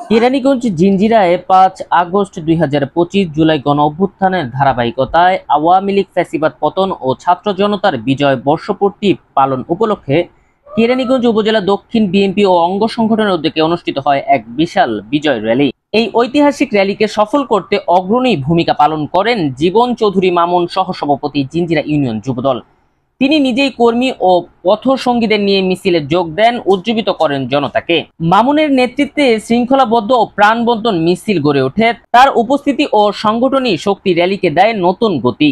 Keraniganj জিঞ্জিরায় ৫ August ২০২৫ July গণ অভ্যুত্থানের ধারাবাহিকতায় আওয়ামী লীগ ফ্যাসিবাদ পতন ও ছাত্র জনতার বিজয় বর্ষপূর্তি পালন উপলক্ষে কেরানীগঞ্জ উপজেলা দক্ষিণ বিএনপি ও অঙ্গ সংগঠনের উদ্যোগে অনুষ্ঠিত হয় এক বিশাল বিজয় র্যালি। এই ঐতিহাসিক র্যালিকে সফল করতে অগ্রণী ভূমিকা পালন করেন জীবন চৌধুরী মামুন, সহসভাপতি জিঞ্জিরা ইউনিয়ন যুবদল। তিনি নিজেই কর্মী ও পথসঙ্গীদের নিয়ে মিছিলে যোগ দেন, উজ্জীবিত করেন জনতাকে। মামুনের নেতৃত্বে শৃঙ্খলাবদ্ধ ও প্রাণবন্ত মিছিল গড়ে ওঠে। তার উপস্থিতি ও সাংগঠনিক শক্তি র্যালিকে দেয় নতুন গতি।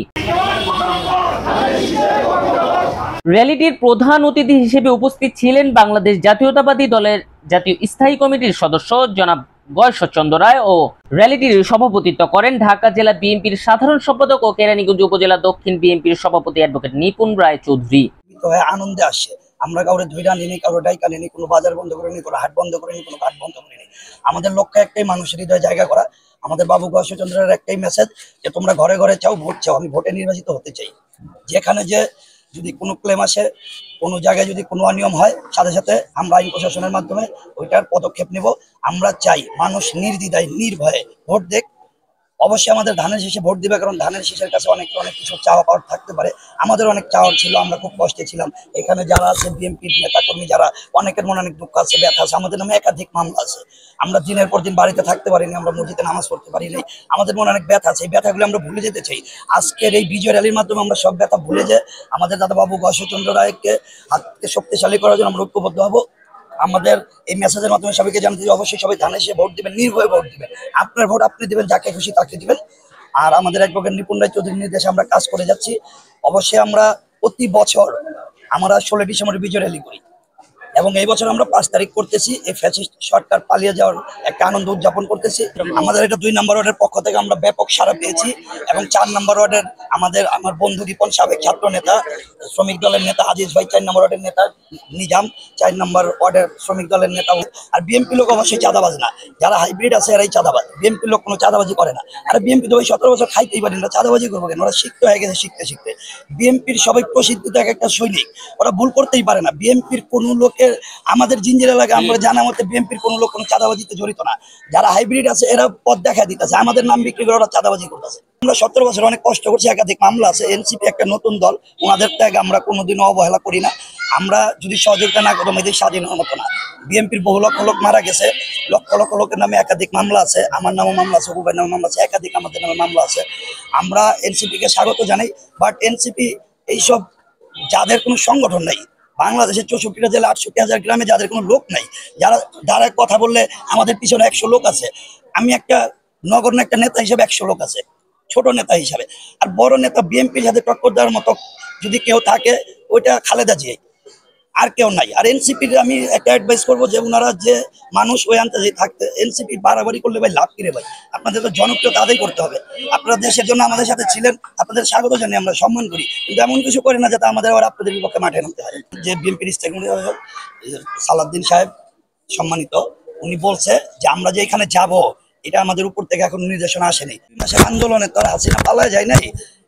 র্যালিটির প্রধান অতিথি হিসেবে উপস্থিত ছিলেন বাংলাদেশ জাতীয়তাবাদী দলের জাতীয় স্থায়ী কমিটির সদস্য জনাব গয়েশ্বরচন্দ্র রায় ও র্যালিটির সভাপতিত্ব করেন ঢাকা জেলা বিএনপির সাধারণ সম্পাদক ও কেরানীগঞ্জ উপজেলা দক্ষিণ বিএনপির সভাপতি অ্যাডভোকেট নিপুণ রায় চৌধুরী। আনন্দে আসে, আমরা কাউরে ধৈর্য নিনি, কারো ডাইকা নিনি, কোনো বাজার বন্ধ করিনি, কোনো হাট বন্ধ করিনি, কোনো ঘাট বন্ধ করিনি। আমাদের লক্ষ্য একটাই, মানুষের হৃদয় জায়গা করা। আমাদের বাবু গয়েশ্বরচন্দ্রের একটাই মেসেজ যে তোমরা ঘরে ঘরে চাও, ভোট চাও। আমি ভোটে নির্বাচিত হতে চাই। যেখানে যে যদি কোনো ক্লেম আসে, কোনো জায়গায় যদি কোনো অনিয়ম হয়, সাথে সাথে আমরা আইন প্রশাসনের মাধ্যমে ওইটার পদক্ষেপ নেব। আমরা চাই মানুষ নির্দ্বিধায় নির্ভয়ে ভোট দেখ। অবশ্যই আমাদের ধানের শীষে ভোট দিবে, কারণ ধানের শীষের কাছে অনেক কিছু চাওয়া পাওয়ার থাকতে পারে। আমাদের অনেক চাওয়ার ছিল, আমরা খুব কষ্টে ছিলাম। এখানে যারা আছে বিএনপির নেতাকর্মী, যারা অনেকের মনে অনেক দুঃখ আছে, ব্যথা আছে। আমাদের নামে একাধিক মামলা আছে, আমরা দিনের পর দিন বাড়িতে থাকতে পারিনি, আমরা মসজিদে নামাজ পড়তে পারিনি। আমাদের মনে অনেক ব্যথা আছে, এই ব্যথাগুলো আমরা ভুলে যেতে চাই। আজকের এই বিজয় র্যালির মাধ্যমে আমরা সব ব্যথা ভুলে যাই। আমাদের দাদা বাবু গয়েশ্বরচন্দ্র রায়কে হাতকে শক্তিশালী করার জন্য আমরা ঐক্যবদ্ধ হবো। আমাদের এই মেসেজের মাধ্যমে সবাইকে জানাতে দিই, অবশ্যই সবাই ধানে এসে ভোট দিবেন, নির্ভয়ে ভোট দিবেন। আপনার ভোট আপনি দিবেন, যাকে খুশি তাকে দিবেন। আর আমাদের অ্যাডভোকেট নিপুণ রায় চৌধুরীর নির্দেশে আমরা কাজ করে যাচ্ছি। অবশ্যই আমরা প্রতি বছর আমরা 16 ডিসেম্বর বিজয় র্যালি করি, এবং এই বছর আমরা 5 তারিখ করতেছি। এই ফ্যাসিস্ট সরকার পালিয়ে যাওয়ার একটা আনন্দ উদযাপন করতেছি। আমাদের এটা 2 নম্বর ওয়ার্ডের পক্ষ থেকে আমরা ব্যাপক সাড়া পেয়েছি, এবং 4 নম্বর ওয়ার্ডের আমার বন্ধু রিপন, সাবেক ছাত্র নেতা, শ্রমিক দলের নেতা আজিজ ভাই, 4 নম্বর ওয়ার্ডের নেতা নিজাম, 4 নম্বর ওয়ার্ডের শ্রমিক দলের নেতা। আর বিএনপি লোক অবশ্যই চাঁদাবাজ না, যারা হাইব্রিড আছে এরাই চাঁদাবাজ। বিএনপি লোক কোনো চাঁদাবাজি করে না। আর বিএনপি তো ওই 17 বছর খাইতেই পারি না, চাঁদাবাজি করবো কেন? ওরা শিখতে হয়ে গেছে, শিখতে। বিএনপির সবাই প্রসিদ্ধিত একটা সৈনিক, ওরা ভুল করতেই পারে না। বিএনপির কোনো লোকের, আমাদের জিঞ্জিরা এলাকায় আমরা জানা মতে বিএনপির কোনো লোক কোনো চাঁদাবাজিতে জড়িত না। যারা হাইব্রিড আছে এরা পথ দেখা দিতেছে, আমাদের নাম বিক্রি করে ওরা চাঁদাবাজি করতেছে। আমরা 17 বছর অনেক কষ্ট করছি, একাধিক মামলা আছে। এনসিপি একটা নতুন দল, ওনাদের ত্যাগ আমরা কোনোদিনও অবহেলা করি না। আমরা যদি সহযোগিতা না করতাম, এদের স্বাধীন হওয়ার মতো না। বিএনপির বহু লক্ষ লোক মারা গেছে, লক্ষ লক্ষ লোকের নামে একাধিক মামলা আছে। আমার নামে মামলা আছে, হুবাইয়ের নামে মামলা আছে, একাধিক আমাদের নামে মামলা আছে। আমরা এনসিপিকে স্বাগত জানাই, বাট এনসিপি এইসব যাদের কোনো সংগঠন নাই, বাংলাদেশের 64টা জেলা 68,000 গ্রামে যাদের কোনো লোক নাই, যারা কথা বললে আমাদের পিছনে 100 লোক আছে। আমি একটা নগর একটা নেতা হিসেবে 100 লোক আছে, ছোট নেতা হিসাবে। আর বড় নেতা বিএনপির সাথে টক্কর দেওয়ার মতো যদি কেউ থাকে, ওইটা খালেদা জিয়া, আর কেউ নাই। আর এনসিপির আমি একটা অ্যাডভাইস করবো যে ওনারা যে মানুষ ওই আনতে থাকতে, এনসিপি বাড়াবাড়ি করলে ভাই লাভ কিরে ভাই? আপনাদের তো জনপ্রিয়তা আদায় করতে হবে। আপনারা দেশের জন্য আমাদের সাথে ছিলেন, আপনাদের স্বাগত জানিয়ে আমরা সম্মান করি, কিন্তু এমন কিছু করে না যাতে আমাদের আবার আপনাদের বিপক্ষে মাঠে নামতে হয়। যে বিএনপির স্টেক সালাউদ্দিন সাহেব সম্মানিত, উনি বলছে যে আমরা যে এখানে যাব, এটা আমাদের উপর থেকে এখন নির্দেশনা আসেনি। মাসের আন্দোলনে তো হাসিনা পালায় যায় নাই।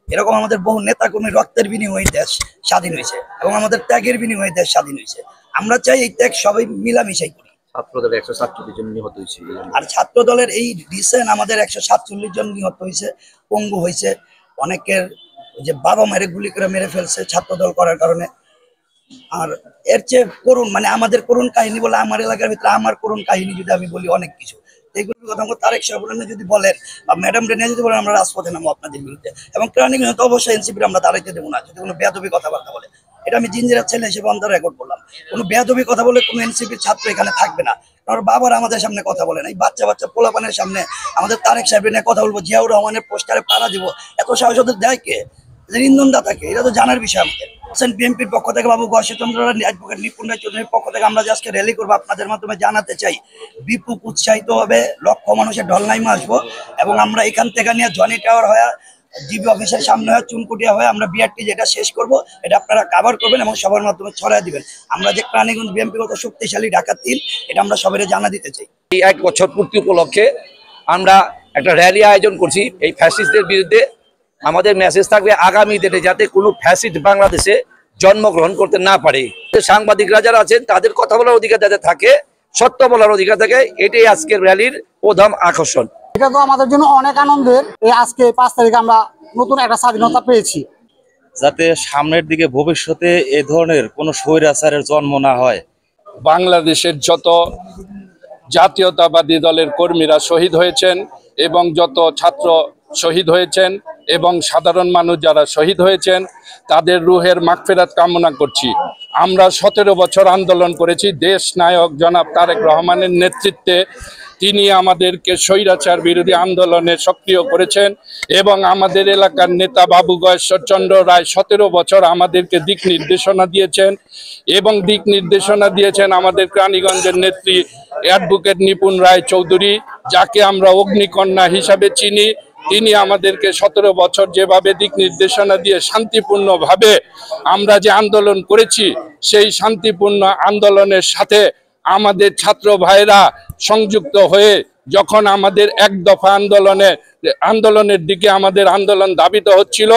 এরকম আমাদের বহু নেতা কর্মী রক্তের বিনিময়ে দেশ স্বাধীন হয়েছে, এবং আমাদের ত্যাগের বিনিময়ে দেশ স্বাধীন হয়েছে। আমরা চাই এই ত্যাগ সবাই মিলামিশাই করি। ছাত্রদলের 147 জন নিহত হয়েছে, আর ছাত্র দলের এই রিসেন্ট আমাদের 147 জন নিহত হয়েছে, পঙ্গু হয়েছে। অনেকের যে বাবা মায়ের গুলি করে মেরে ফেলছে ছাত্রদল করার কারণে। আর এর চেয়ে করুণ, মানে আমাদের করুণ কাহিনী বলে, আমার এলাকার ভিতরে আমার করুণ কাহিনী যদি আমি বলি, অনেক কিছু। এইগুলোর কথা তারেক সাহেব যদি বলেন, বা ম্যাডাম রেনে যদি বলেন, আমরা রাজপথে নামো আপনাদের বিরুদ্ধে। এবং কেরানীগঞ্জে তো অবশ্যই এনসিপির আমরা দাঁড়াইতে দেবো না যদি কোনো বেয়াদবি কথাবার্তা বলে। এটা আমি জিঞ্জিরার ছেলে হিসেবে অন্তর রেকর্ড করলাম। কোনো বেয়াদবি কথা বলে কোনো এনসিপির ছাত্র এখানে থাকবে না। কারণ বাবারা আমাদের সামনে কথা বলে না, এই বাচ্চা পোলাপানের সামনে আমাদের তারেক সাহেবের নিয়ে কথা বলবো, জিয়াউর রহমানের পোস্টারে পাড়া দিব, এত সাহস ওদের দেয় কে? ইন্ধনদাতাকে, এটা তো জানার বিষয় আমাদের। বিএনপির পক্ষ থেকে বাবু গয়েশ্বরচন্দ্র রায়, অ্যাডভোকেট নিপুণ রায় চৌধুরীর পক্ষ থেকে আমরা যে আজকে র্যালি করবো, আপনাদের মাধ্যমে জানাতে চাই বিপুল উৎসাহিত হবে, লক্ষ মানুষের ঢলনাইমা আসবো। এবং আমরা এখান থেকে নিয়ে জনি টাওয়ার হয়ে, জিবি অফিসের সামনে হয়ে, চুনকুটিয়া হয়ে আমরা বিআরটি যেটা শেষ করব, এটা আপনারা কাভার করবেন এবং সবার মাধ্যমে ছড়াই দিবেন। আমরা যে কেরানীগঞ্জ বিএনপিগত শক্তিশালী ঢাকা 3, এটা আমরা সবাই জানা দিতে চাই। এই 1 বছর পূর্তি উপলক্ষে আমরা একটা র্যালি আয়োজন করছি এই ফ্যাসিস্টদের বিরুদ্ধে। আমাদের মেসেজ থাকবে আগামী দিনে যাতে কোনো ফ্যাসিস্ট বাংলাদেশে জন্মগ্রহণ করতে না পারে। সাংবাদিকরা যারা আছেন তাদের কথা বলার অধিকার যাদের থাকে, সত্য বলার অধিকার থাকে, এটাই আজকের র্যালির প্রধান আকর্ষণ। এটা তো আমাদের জন্য অনেক আনন্দের। এই আজকে 5 তারিখে আমরা নতুন একটা স্বাধীনতা পেয়েছি। যাতে সামনের দিকে ভবিষ্যতে এ ধরনের কোনো স্বৈরাচারের জন্ম না হয়। বাংলাদেশের যত জাতীয়তাবাদী দলের কর্মীরা শহীদ হয়েছেন এবং যত ছাত্র শহীদ হয়েছেন এবং সাধারণ মানুষ যারা শহীদ হয়েছেন তাদের রুহের মাগফিরাত কামনা করছি। আমরা 17 বছর আন্দোলন করেছি দেশ নায়ক জনাব তারেক রহমানের নেতৃত্বে। তিনি আমাদেরকে স্বৈরাচার বিরোধী আন্দোলনে সক্রিয় করেছেন এবং আমাদের এলাকার নেতা বাবু গয়েশ্বরচন্দ্র রায় 17 বছর আমাদেরকে দিক নির্দেশনা দিয়েছেন এবং দিক নির্দেশনা দিয়েছেন আমাদের রানীগঞ্জের নেত্রী অ্যাডভোকেট নিপুণ রায় চৌধুরী, যাকে আমরা অগ্নিকন্যা হিসাবে চিনি। তিনি আমাদেরকে 17 বছর যেভাবে দিক নির্দেশনা দিয়ে শান্তিপূর্ণভাবে আমরা যে আন্দোলন করেছি, সেই শান্তিপূর্ণ আন্দোলনের সাথে আমাদের ছাত্র ভাইরা সংযুক্ত হয়ে যখন আমাদের এক দফা আন্দোলনের দিকে আমাদের আন্দোলন ধাবিত হচ্ছিল,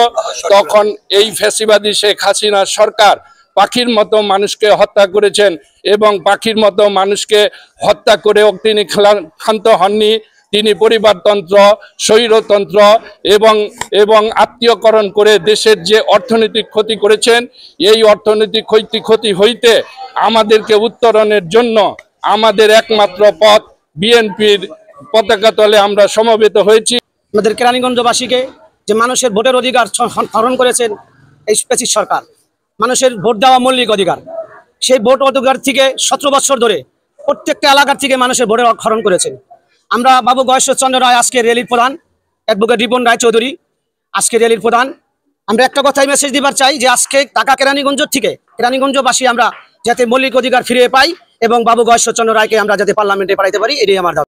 তখন এই ফ্যাসিবাদী শেখ হাসিনা সরকার পাখির মতো মানুষকে হত্যা করেছেন এবং পাখির মতো মানুষকে হত্যা করেও তিনি ক্ষান্ত হননি। তিনি পরিবারতন্ত্র, স্বৈরতন্ত্র এবং আত্মীয়করণ করে দেশের যে অর্থনৈতিক ক্ষতি করেছেন, এই অর্থনৈতিক ক্ষতি হইতে আমাদেরকে উত্তরণের জন্য আমাদের একমাত্র পথ বিএনপির পতাকা তলে আমরা সমবেত হয়েছি। আমাদের কেরানীগঞ্জবাসীকে যে মানুষের ভোটের অধিকার হরণ করেছেন এই ফ্যাসিস্ট সরকার, মানুষের ভোট দেওয়া মৌলিক অধিকার, সেই ভোট অধিকার থেকে 17 বছর ধরে প্রত্যেকটা এলাকার থেকে মানুষের ভোটের হরণ করেছেন। আমরা বাবু গয়েশ্বরচন্দ্র রায় আজকে র্যালির প্রধান, অ্যাডভোকেট রিপন রায় চৌধুরী আজকে র্যালির প্রধান। আমরা একটা কথাই মেসেজ দিবার চাই যে আজকে ঢাকা কেরানীগঞ্জ থেকে কেরানীগঞ্জবাসী আমরা যাতে মৌলিক অধিকার ফিরে পাই এবং বাবু গয়েশ্বরচন্দ্র রায়কে আমরা যাতে পার্লামেন্টে পাঠাইতে পারি, এটাই আমার দাবি।